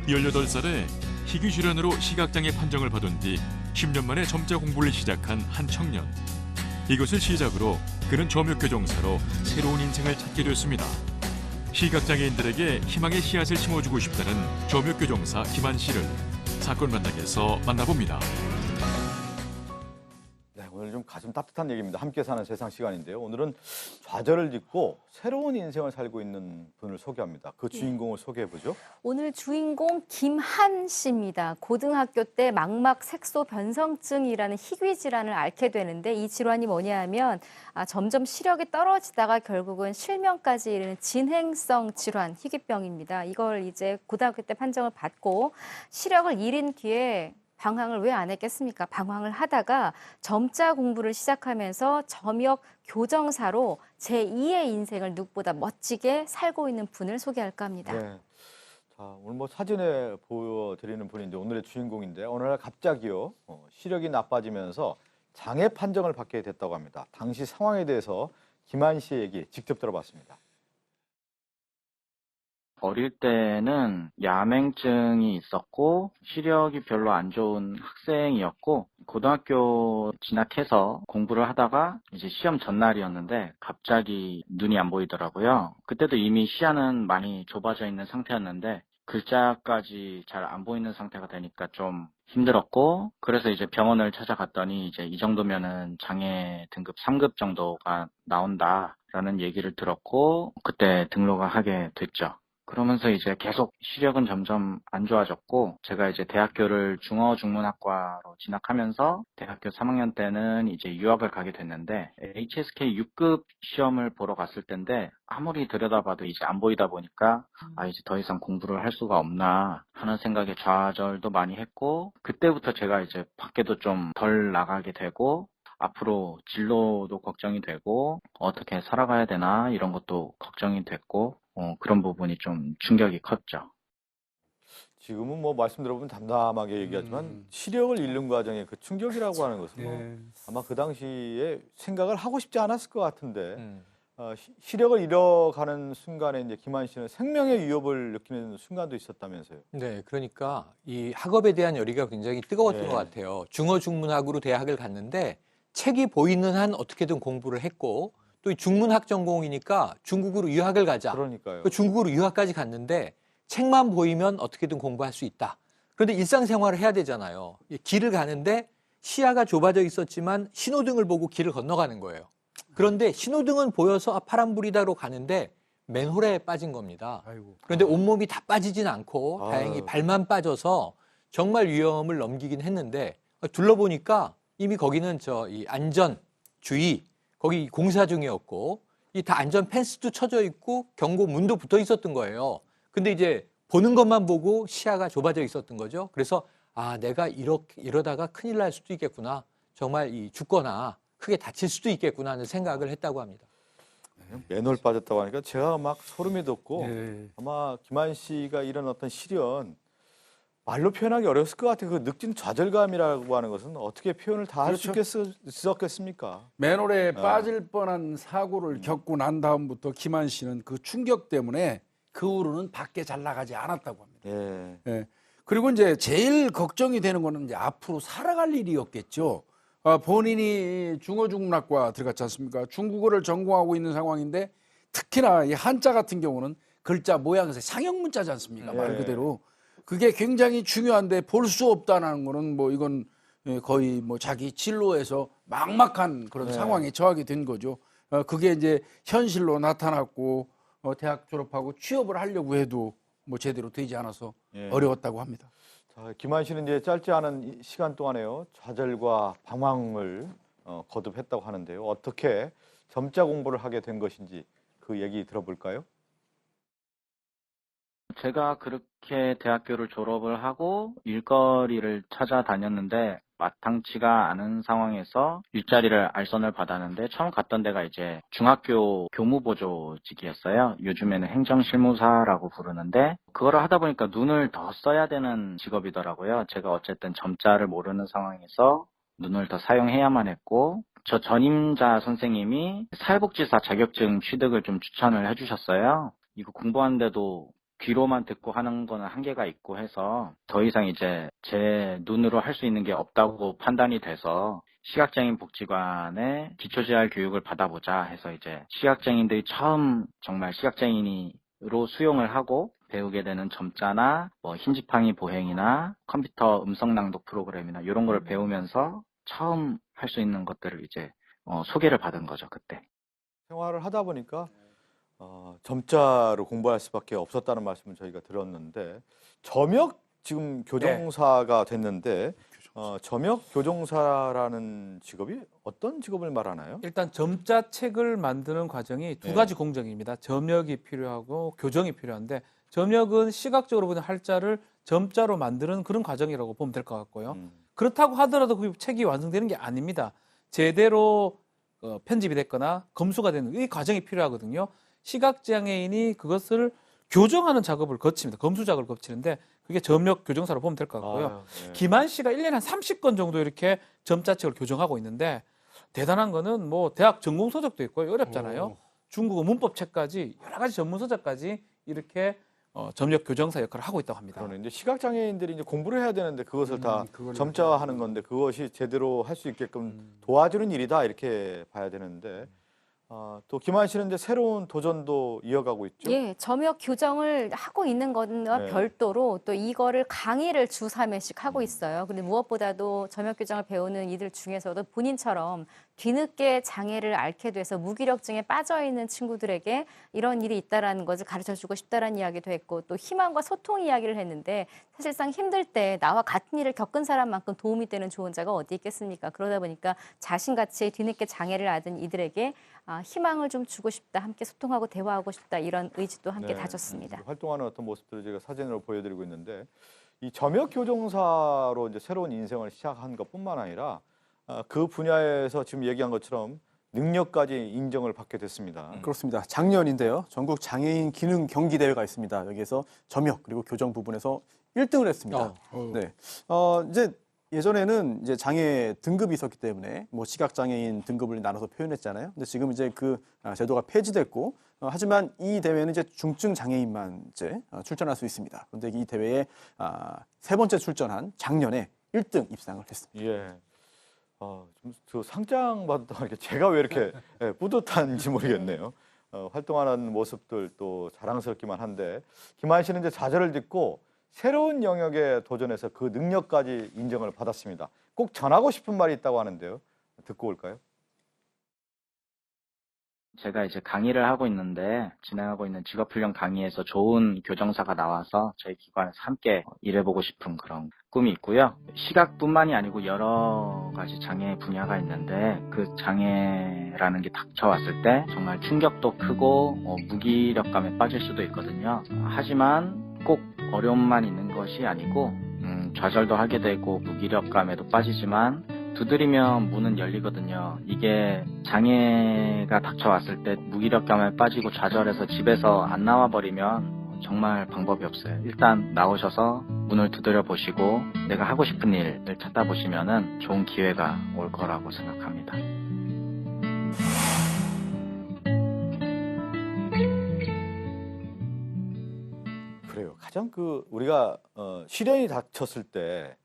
18살에 희귀질환으로 시각장애 판정을 받은 뒤 10년 만에 점자 공부를 시작한 한 청년. 이것을 시작으로 그는 점육교정사로 새로운 인생을 찾게 됐습니다. 시각장애인들에게 희망의 씨앗을 심어주고 싶다는 점육교정사 김한 씨를 사건 만나게서 만나봅니다. 네, 오늘 좀 가슴 따뜻한 얘기입니다. 함께 사는 세상 시간인데요. 오늘은 좌절을 딛고 새로운 인생을 살고 있는 분을 소개합니다. 그 주인공을 소개해보죠. 오늘 주인공 김한 씨입니다. 고등학교 때 망막 색소 변성증이라는 희귀 질환을 앓게 되는데 이 질환이 뭐냐 하면 점점 시력이 떨어지다가 결국은 실명까지 이르는 진행성 질환, 희귀병입니다. 이걸 이제 고등학교 때 판정을 받고 시력을 잃은 뒤에 방황을 왜 안 했겠습니까? 방황을 하다가 점자 공부를 시작하면서 점역 교정사로 제2의 인생을 누구보다 멋지게 살고 있는 분을 소개할까 합니다. 네. 자, 오늘 뭐 사진에 보여드리는 분인데 오늘의 주인공인데 어느 날 갑자기요 시력이 나빠지면서 장애 판정을 받게 됐다고 합니다. 당시 상황에 대해서 김한 씨의 얘기 직접 들어봤습니다. 어릴 때는 야맹증이 있었고 시력이 별로 안 좋은 학생이었고 고등학교 진학해서 공부를 하다가 이제 시험 전날이었는데 갑자기 눈이 안 보이더라고요. 그때도 이미 시야는 많이 좁아져 있는 상태였는데 글자까지 잘 안 보이는 상태가 되니까 좀 힘들었고 그래서 이제 병원을 찾아갔더니 이제 이 정도면은 장애 등급 3급 정도가 나온다라는 얘기를 들었고 그때 등록을 하게 됐죠. 그러면서 이제 계속 시력은 점점 안 좋아졌고 제가 이제 대학교를 중어중문학과로 진학하면서 대학교 3학년 때는 이제 유학을 가게 됐는데 HSK 6급 시험을 보러 갔을 때인데 아무리 들여다봐도 이제 안 보이다 보니까 이제 더 이상 공부를 할 수가 없나 하는 생각에 좌절도 많이 했고 그때부터 제가 이제 밖에도 좀 덜 나가게 되고 앞으로 진로도 걱정이 되고 어떻게 살아가야 되나 이런 것도 걱정이 됐고 그런 부분이 좀 충격이 컸죠. 지금은 뭐 말씀 들어보면 담담하게 얘기하지만 시력을 잃는 과정의 그 충격이라고 하는 것은 뭐 아마 그 당시에 생각을 하고 싶지 않았을 것 같은데 시력을 잃어가는 순간에 이제 김한 씨는 생명의 위협을 느끼는 순간도 있었다면서요. 네, 그러니까 이 학업에 대한 열의가 굉장히 뜨거웠던 것 같아요. 중어중문학으로 대학을 갔는데 책이 보이는 한 어떻게든 공부를 했고 또 중문학 전공이니까 중국으로 유학을 가자. 그러니까요. 중국으로 유학까지 갔는데 책만 보이면 어떻게든 공부할 수 있다. 그런데 일상생활을 해야 되잖아요. 길을 가는데 시야가 좁아져 있었지만 신호등을 보고 길을 건너가는 거예요. 그런데 신호등은 보여서 파란불이다로 가는데 맨홀에 빠진 겁니다. 그런데 온몸이 다 빠지진 않고 다행히 발만 빠져서 정말 위험을 넘기긴 했는데 둘러보니까 이미 거기는 이 안전, 주의, 거기 공사 중이었고 이 다 안전 펜스도 쳐져 있고 경고 문도 붙어 있었던 거예요. 근데 이제 보는 것만 보고 시야가 좁아져 있었던 거죠. 그래서 내가 이러다가 큰일 날 수도 있겠구나. 정말 죽거나 크게 다칠 수도 있겠구나 하는 생각을 했다고 합니다. 맨홀 빠졌다고 하니까 제가 막 소름이 돋고 아마 김한 씨가 이런 어떤 시련 말로 표현하기 어려웠을 것 같아요. 그 느낀 좌절감이라고 하는 것은 어떻게 표현을 다 할 수 있었겠습니까? 맨홀에 빠질 뻔한 사고를 겪고 난 다음부터 김한 씨는 그 충격 때문에 그 후로는 밖에 잘 나가지 않았다고 합니다. 예. 그리고 이제 제일 걱정이 되는 거는 이제 앞으로 살아갈 일이었겠죠. 본인이 중어중문학과 들어갔지 않습니까? 중국어를 전공하고 있는 상황인데 특히나 이 한자 같은 경우는 글자 모양에서 상형문자지 않습니까? 말 그대로. 그게 굉장히 중요한데 볼 수 없다는 거는 뭐 이건 거의 뭐 자기 진로에서 막막한 그런 상황에 처하게 된 거죠. 그게 이제 현실로 나타났고 대학 졸업하고 취업을 하려고 해도 뭐 제대로 되지 않아서 어려웠다고 합니다. 자, 김한 씨는 이제 짧지 않은 시간 동안에요 좌절과 방황을 거듭했다고 하는데요. 어떻게 점자 공부를 하게 된 것인지 그 얘기 들어볼까요? 제가 그렇게 대학교를 졸업을 하고 일거리를 찾아다녔는데 마땅치가 않은 상황에서 일자리를 알선을 받았는데 처음 갔던 데가 이제 중학교 교무보조직이었어요. 요즘에는 행정실무사라고 부르는데 그거를 하다 보니까 눈을 더 써야 되는 직업이더라고요. 제가 어쨌든 점자를 모르는 상황에서 눈을 더 사용해야만 했고 저 전임자 선생님이 사회복지사 자격증 취득을 좀 추천을 해주셨어요. 이거 공부하는데도 귀로만 듣고 하는 거는 한계가 있고 해서 더 이상 이제 제 눈으로 할 수 있는 게 없다고 판단이 돼서 시각장애인 복지관에 기초재활 교육을 받아보자 해서 이제 시각장애인들이 처음 정말 시각장애인으로 수용을 하고 배우게 되는 점자나 뭐 흰지팡이 보행이나 컴퓨터 음성 낭독 프로그램이나 이런 걸 배우면서 처음 할 수 있는 것들을 이제 소개를 받은 거죠, 그때. 생활을 하다 보니까 점자로 공부할 수밖에 없었다는 말씀을 저희가 들었는데 점역 지금 교정사가 됐는데 점역 교정사라는 직업이 어떤 직업을 말하나요? 일단 점자책을 만드는 과정이 두 가지 공정입니다. 점역이 필요하고 교정이 필요한데 점역은 시각적으로 보는 할자를 점자로 만드는 그런 과정이라고 보면 될 것 같고요. 그렇다고 하더라도 그 책이 완성되는 게 아닙니다. 제대로 편집이 됐거나 검수가 되는 이 과정이 필요하거든요. 시각장애인이 그것을 교정하는 작업을 거칩니다. 검수 작업을 거치는데 그게 점역 교정사로 보면 될 것 같고요. 김한 씨가 1년에 한 30건 정도 이렇게 점자책을 교정하고 있는데 대단한 거는 뭐 대학 전공 서적도 있고요. 어렵잖아요. 중국어 문법책까지 여러 가지 전문 서적까지 이렇게 점역 교정사 역할을 하고 있다고 합니다. 그런데 시각장애인들이 이제 공부를 해야 되는데 그것을 다 점자화하는 건데 그것이 제대로 할 수 있게끔 도와주는 일이다 이렇게 봐야 되는데 또 김한 씨는 이제 새로운 도전도 이어가고 있죠. 예, 점역 교정을 하고 있는 것과 네. 별도로 또 이거를 강의를 주 3회씩 하고 있어요. 근데 무엇보다도 점역 교정을 배우는 이들 중에서도 본인처럼 뒤늦게 장애를 앓게 돼서 무기력증에 빠져 있는 친구들에게 이런 일이 있다라는 것을 가르쳐주고 싶다라는 이야기도 했고 또 희망과 소통 이야기를 했는데 사실상 힘들 때 나와 같은 일을 겪은 사람만큼 도움이 되는 조언자가 어디 있겠습니까? 그러다 보니까 자신같이 뒤늦게 장애를 앓은 이들에게 희망을 좀 주고 싶다, 함께 소통하고 대화하고 싶다 이런 의지도 함께 다졌습니다. 활동하는 어떤 모습들을 제가 사진으로 보여드리고 있는데 이 점역 교정사로 이제 새로운 인생을 시작한 것뿐만 아니라 그 분야에서 지금 얘기한 것처럼 능력까지 인정을 받게 됐습니다. 그렇습니다. 작년인데요. 전국 장애인 기능 경기 대회가 있습니다. 여기에서 점역 그리고 교정 부분에서 1등을 했습니다. 네. 이제 예전에는 이제 장애 등급이 있었기 때문에 뭐 시각 장애인 등급을 나눠서 표현했잖아요. 근데 지금 이제 그 제도가 폐지됐고 하지만 이 대회는 이제 중증 장애인만 이제 출전할 수 있습니다. 그런데 이 대회에 세 번째 출전한 작년에 1등 입상을 했습니다. 예. 저 상장 받았다 이렇게 제가 왜 이렇게 뿌듯한지 모르겠네요. 활동하는 모습들 또 자랑스럽기만 한데 김한 씨는 이제 좌절을 딛고 새로운 영역에 도전해서 그 능력까지 인정을 받았습니다. 꼭 전하고 싶은 말이 있다고 하는데요. 듣고 올까요? 제가 이제 강의를 하고 있는데 진행하고 있는 직업훈련 강의에서 좋은 교정사가 나와서 저희 기관에서 함께 일해보고 싶은 그런 꿈이 있고요. 시각뿐만이 아니고 여러 가지 장애 분야가 있는데 그 장애라는 게 닥쳐왔을 때 정말 충격도 크고 무기력감에 빠질 수도 있거든요. 하지만 꼭 어려움만 있는 것이 아니고 좌절도 하게 되고 무기력감에도 빠지지만 두드리면 문은 열리거든요. 이게 장애가 닥쳐왔을 때 무기력감에 빠지고 좌절해서 집에서 안 나와버리면 정말 방법이 없어요. 일단 나오셔서 문을 두드려 보시고 내가 하고 싶은 일을 찾다 보시면은 좋은 기회가 올 거라고 생각합니다. 그래요. 가장 우리가 시련이 닥쳤을 때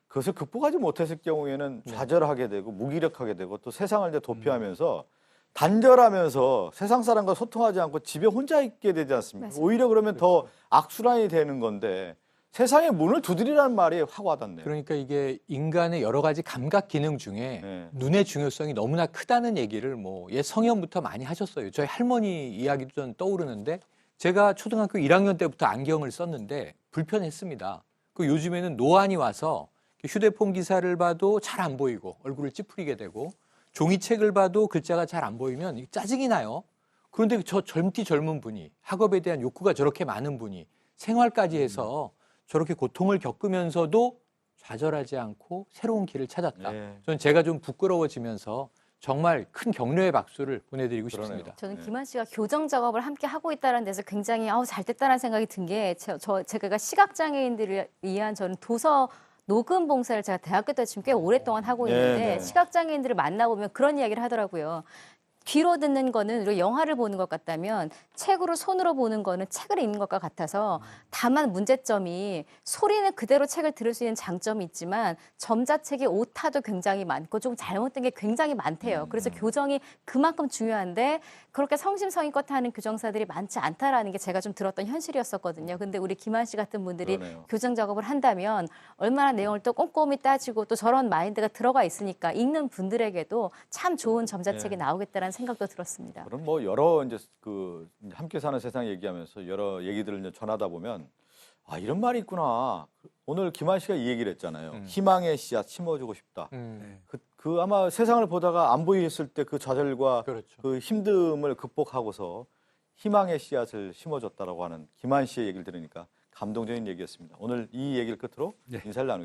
그것을 극복하지 못했을 경우에는 좌절하게 되고 무기력하게 되고 또 세상을 이제 도피하면서 단절하면서 세상 사람과 소통하지 않고 집에 혼자 있게 되지 않습니까? 맞아요. 오히려 그러면 더 악순환이 되는 건데 세상의 문을 두드리라는 말이 확 와닿네요. 그러니까 이게 인간의 여러 가지 감각 기능 중에 눈의 중요성이 너무나 크다는 얘기를 옛 성현부터 많이 하셨어요. 저희 할머니 이야기도 좀 떠오르는데 제가 초등학교 1학년 때부터 안경을 썼는데 불편했습니다. 요즘에는 노안이 와서 휴대폰 기사를 봐도 잘 안 보이고 얼굴을 찌푸리게 되고 종이책을 봐도 글자가 잘 안 보이면 짜증이 나요. 그런데 저 젊은 분이 학업에 대한 욕구가 저렇게 많은 분이 생활까지 해서 저렇게 고통을 겪으면서도 좌절하지 않고 새로운 길을 찾았다. 저는 제가 좀 부끄러워지면서 정말 큰 격려의 박수를 보내드리고 싶습니다. 저는 김한 씨가 교정 작업을 함께 하고 있다는 데서 굉장히 잘 됐다는 생각이 든 게 제가 시각장애인들을 위한 저는 도서 녹음 봉사를 제가 대학교 때 지금 꽤 오랫동안 하고 있는데 시각장애인들을 만나보면 그런 이야기를 하더라고요. 귀로 듣는 거는 우리가 영화를 보는 것 같다면 책으로 손으로 보는 거는 책을 읽는 것과 같아서 다만 문제점이 소리는 그대로 책을 들을 수 있는 장점이 있지만 점자책의 오타도 굉장히 많고 좀 잘못된 게 굉장히 많대요. 그래서 교정이 그만큼 중요한데 그렇게 성심성의껏 하는 교정사들이 많지 않다라는 게 제가 좀 들었던 현실이었었거든요. 근데 우리 김한 씨 같은 분들이 그러네요. 교정 작업을 한다면 얼마나 내용을 또 꼼꼼히 따지고 또 저런 마인드가 들어가 있으니까 읽는 분들에게도 참 좋은 점자책이 나오겠다라는 생각도 들었습니다. 그럼 뭐 여러 이제 그 함께 사는 세상 얘기하면서 여러 얘기들을 이제 전하다 보면 아 이런 말이 있구나. 오늘 김한 씨가 이 얘기를 했잖아요. 희망의 씨앗 심어주고 싶다. 그 아마 세상을 보다가 안 보였을 때 그 좌절과 그렇죠. 그 힘듦을 극복하고서 희망의 씨앗을 심어줬다라고 하는 김한 씨의 얘기를 들으니까 감동적인 얘기였습니다. 오늘 이 얘기를 끝으로 인사를 나누겠습니다.